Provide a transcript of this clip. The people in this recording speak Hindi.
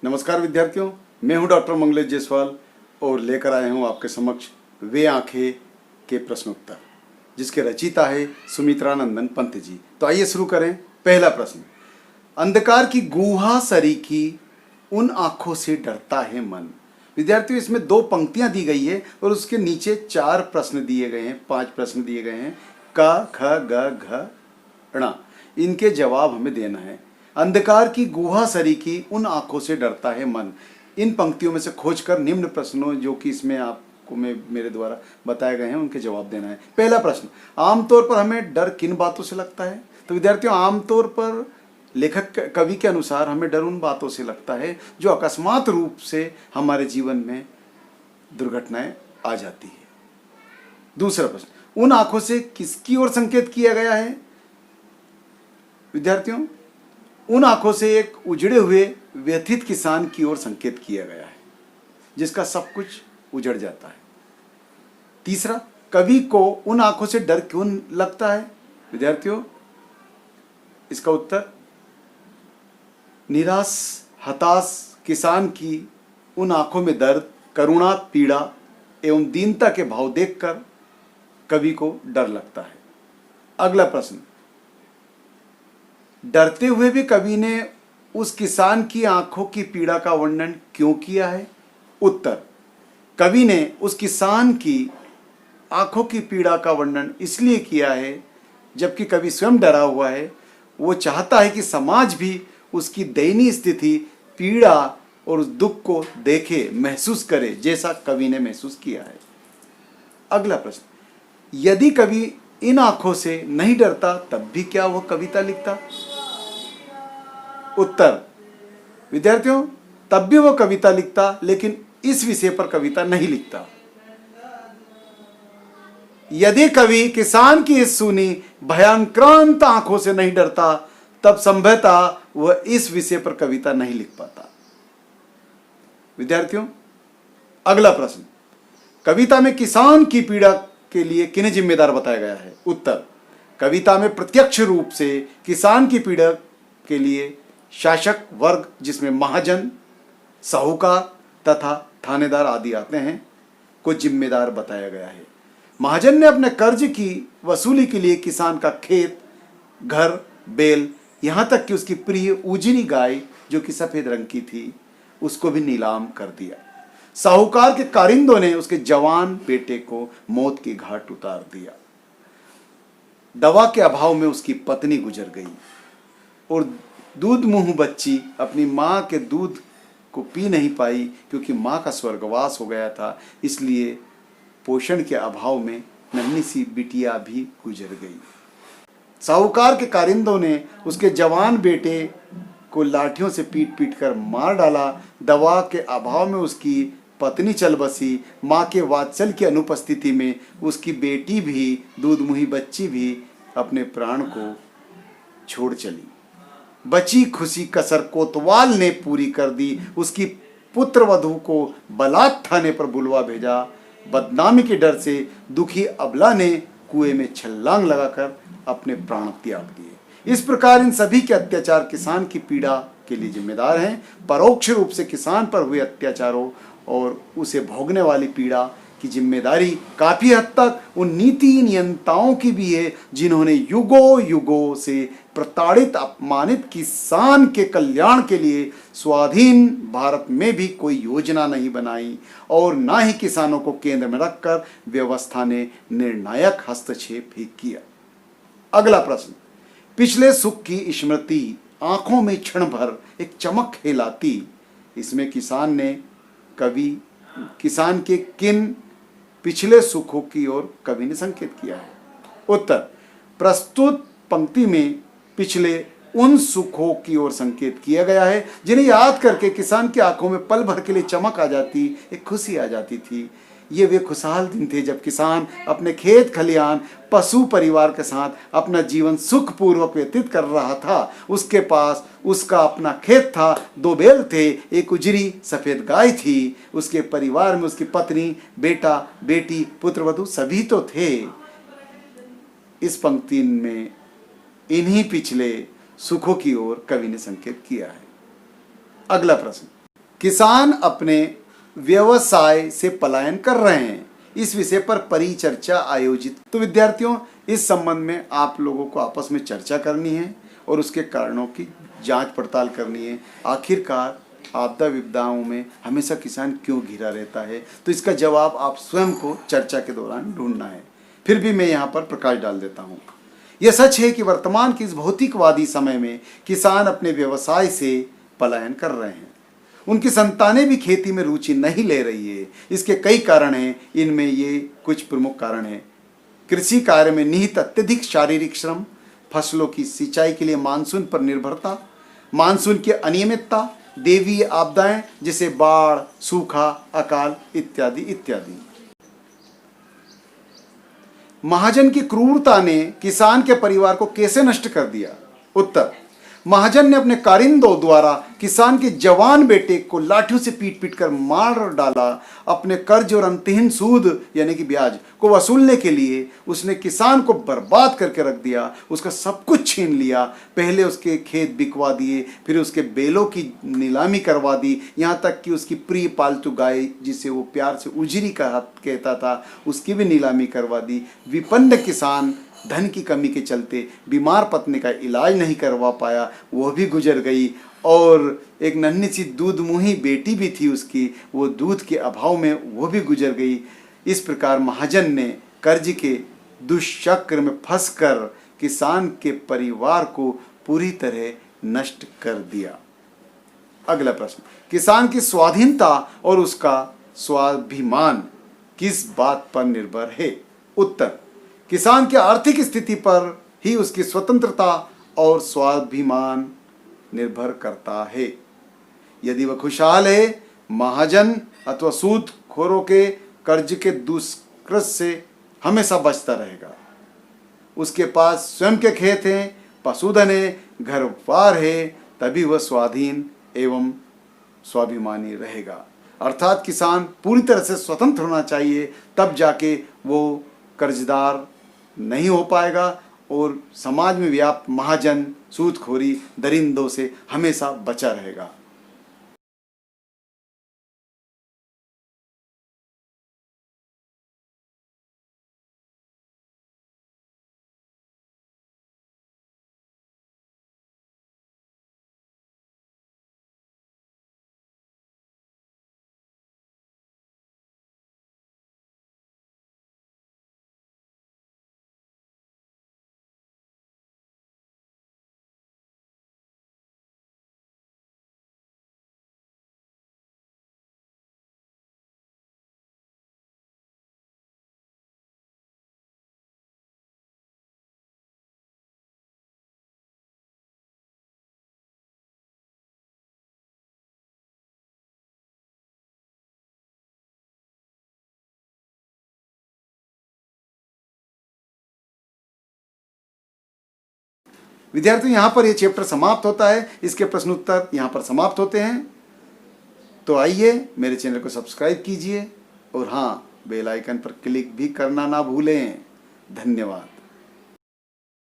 नमस्कार विद्यार्थियों, मैं हूं डॉक्टर मंगलेश जायसवाल और लेकर आया हूं आपके समक्ष वे आंखें के प्रश्नोत्तर, जिसके रचयिता है सुमित्रानंदन पंत जी। तो आइए शुरू करें। पहला प्रश्न, अंधकार की गुहा सरीखी उन आंखों से डरता है मन। विद्यार्थियों, इसमें 2 पंक्तियां दी गई है और उसके नीचे 4 प्रश्न दिए गए हैं, 5 प्रश्न दिए गए हैं। क ख ग घ ण, इनके जवाब हमें देना है। अंधकार की गुहा सरीखी उन आंखों से डरता है मन। इन पंक्तियों में से खोजकर निम्न प्रश्नों जो कि इसमें आपको मेरे द्वारा बताए गए हैं उनके जवाब देना है। पहला प्रश्न, आमतौर पर हमें डर किन बातों से लगता है? तो विद्यार्थियों, आमतौर पर लेखक कवि के अनुसार हमें डर उन बातों से लगता है जो अकस्मात रूप से हमारे जीवन में दुर्घटनाएं आ जाती है। दूसरा प्रश्न, उन आंखों से किसकी ओर संकेत किया गया है? विद्यार्थियों, उन आंखों से एक उजड़े हुए व्यथित किसान की ओर संकेत किया गया है, जिसका सब कुछ उजड़ जाता है। तीसरा, कवि को उन आंखों से डर क्यों लगता है? विद्यार्थियों, इसका उत्तर, निराश हताश किसान की उन आंखों में दर्द, करुणा, पीड़ा एवं दीनता के भाव देखकर कवि को डर लगता है। अगला प्रश्न, डरते हुए भी कवि ने उस किसान की आंखों की पीड़ा का वर्णन क्यों किया है? उत्तर, कवि ने उस किसान की आंखों की पीड़ा का वर्णन इसलिए किया है जबकि कवि स्वयं डरा हुआ है। वो चाहता है कि समाज भी उसकी दयनीय स्थिति, पीड़ा और उस दुख को देखे, महसूस करे, जैसा कवि ने महसूस किया है। अगला प्रश्न, यदि कवि इन आंखों से नहीं डरता तब भी क्या वह कविता लिखता? उत्तर, विद्यार्थियों, तब भी वो कविता लिखता, लेकिन इस विषय पर कविता नहीं लिखता। यदि कवि किसान की इस सूनी भयांक्रांत आंखों से नहीं डरता तब संभवतः वह इस विषय पर कविता नहीं लिख पाता। विद्यार्थियों, अगला प्रश्न, कविता में किसान की पीड़ा के लिए किन्हें जिम्मेदार बताया गया है? उत्तर, कविता में प्रत्यक्ष रूप से किसान की पीड़ा के लिए शासक वर्ग, जिसमें महाजन, साहूकार तथा थानेदार आदि आते हैं, को जिम्मेदार बताया गया है। महाजन ने अपने कर्ज की वसूली के लिए किसान का खेत, घर, बैल, यहां तक कि उसकी प्रिय उजनी गाय जो कि सफेद रंग की थी, उसको भी नीलाम कर दिया। साहूकार के कारिंदों ने उसके जवान बेटे को मौत के घाट उतार दिया। दवा के अभाव में उसकी पत्नी गुजर गई और दूध मुंह बच्ची अपनी मां के दूध को पी नहीं पाई, क्योंकि मां का स्वर्गवास हो गया था। इसलिए पोषण के अभाव में नन्ही सी बिटिया भी गुजर गई। साहूकार के कारिंदों ने उसके जवान बेटे को लाठियों से पीट पीट कर मार डाला। दवा के अभाव में उसकी पत्नी चल बसी। माँ के वात्सल्य की अनुपस्थिति में उसकी बेटी भी, दूधमुही बच्ची भी अपने प्राण को छोड़ चली। बची खुशी कसर कोतवाल ने पूरी कर दी। उसकी पुत्र वधू को बलात् थाने पर बुलवा भेजा। बदनामी के डर से दुखी अबला ने कुएं में छलांग लगाकर अपने प्राण त्याग दिए। इस प्रकार इन सभी के अत्याचार किसान की पीड़ा के लिए जिम्मेदार हैं। परोक्ष रूप से किसान पर हुए अत्याचारों और उसे भोगने वाली पीड़ा की जिम्मेदारी काफी हद तक उन नीति नियंताओं की भी है जिन्होंने युगों युगों से प्रताड़ित, अपमानित किसान के कल्याण के लिए स्वाधीन भारत में भी कोई योजना नहीं बनाई और ना ही किसानों को केंद्र में रखकर व्यवस्था ने निर्णायक हस्तक्षेप भी किया। अगला प्रश्न, पिछले सुख की स्मृति आंखों में क्षण भर एक चमक खिलाती। इसमें किसान के किन पिछले सुखों की ओर कवि ने संकेत किया है? उत्तर, प्रस्तुत पंक्ति में पिछले उन सुखों की ओर संकेत किया गया है जिन्हें याद करके किसान की आंखों में पल भर के लिए चमक आ जाती, एक खुशी आ जाती थी। ये वे खुशहाल दिन थे जब किसान अपने खेत खलिहान, पशु परिवार के साथ अपना जीवन सुखपूर्वक व्यतीत कर रहा था। उसके पास उसका अपना खेत था, 2 बैल थे, एक उजरी सफेद गाय थी। उसके परिवार में उसकी पत्नी, बेटा, बेटी, पुत्र वधू सभी तो थे। इस पंक्ति में इन्हीं पिछले सुखों की ओर कवि ने संकेत किया है। अगला प्रश्न, किसान अपने व्यवसाय से पलायन कर रहे हैं, इस विषय पर परिचर्चा आयोजित। तो विद्यार्थियों, इस संबंध में आप लोगों को आपस में चर्चा करनी है और उसके कारणों की जांच पड़ताल करनी है। आखिरकार आपदा विपदाओं में हमेशा किसान क्यों घिरा रहता है, तो इसका जवाब आप स्वयं को चर्चा के दौरान ढूंढना है। फिर भी मैं यहाँ पर प्रकाश डाल देता हूँ। यह सच है कि वर्तमान के इस भौतिकवादी समय में किसान अपने व्यवसाय से पलायन कर रहे हैं। उनकी संतानें भी खेती में रुचि नहीं ले रही है। इसके कई कारण हैं, इनमें ये कुछ प्रमुख कारण हैं। कृषि कार्य में निहित अत्यधिक शारीरिक श्रम, फसलों की सिंचाई के लिए मानसून पर निर्भरता, मानसून की अनियमितता, दैवीय आपदाएं जैसे बाढ़, सूखा, अकाल इत्यादि इत्यादि। महाजन की क्रूरता ने किसान के परिवार को कैसे नष्ट कर दिया? उत्तर, महाजन ने अपने कारिंदों द्वारा किसान के जवान बेटे को लाठियों से पीट पीट कर मार डाला। अपने कर्ज और अंतहीन सूद यानी कि ब्याज को वसूलने के लिए उसने किसान को बर्बाद करके रख दिया, उसका सब कुछ छीन लिया। पहले उसके खेत बिकवा दिए, फिर उसके बैलों की नीलामी करवा दी, यहाँ तक कि उसकी प्रिय पालतू गाय जिसे वो प्यार से उजरी कहता था, उसकी भी नीलामी करवा दी। विपन्न किसान धन की कमी के चलते बीमार पत्नी का इलाज नहीं करवा पाया, वह भी गुजर गई। और एक नन्ही सी दूध मुही बेटी भी थी उसकी, वो दूध के अभाव में वो भी गुजर गई। इस प्रकार महाजन ने कर्ज के दुष्चक्र में फंसकर किसान के परिवार को पूरी तरह नष्ट कर दिया। अगला प्रश्न, किसान की स्वाधीनता और उसका स्वाभिमान किस बात पर निर्भर है? उत्तर, किसान की आर्थिक स्थिति पर ही उसकी स्वतंत्रता और स्वाभिमान निर्भर करता है। यदि वह खुशहाल है, महाजन अथवा सूदखोरों के कर्ज के दुष्कृत से हमेशा बचता रहेगा। उसके पास स्वयं के खेत हैं, पशुधन है, घर बार है, तभी वह स्वाधीन एवं स्वाभिमानी रहेगा। अर्थात किसान पूरी तरह से स्वतंत्र होना चाहिए, तब जाके वो कर्जदार नहीं हो पाएगा और समाज में व्याप्त महाजन, सूदखोरी, दरिंदों से हमेशा बचा रहेगा। विद्यार्थियों, यहाँ पर यह चैप्टर समाप्त होता है। इसके प्रश्न उत्तर यहाँ पर समाप्त होते हैं। तो आइए मेरे चैनल को सब्सक्राइब कीजिए और हाँ, बेल आइकन पर क्लिक भी करना ना भूलें। धन्यवाद।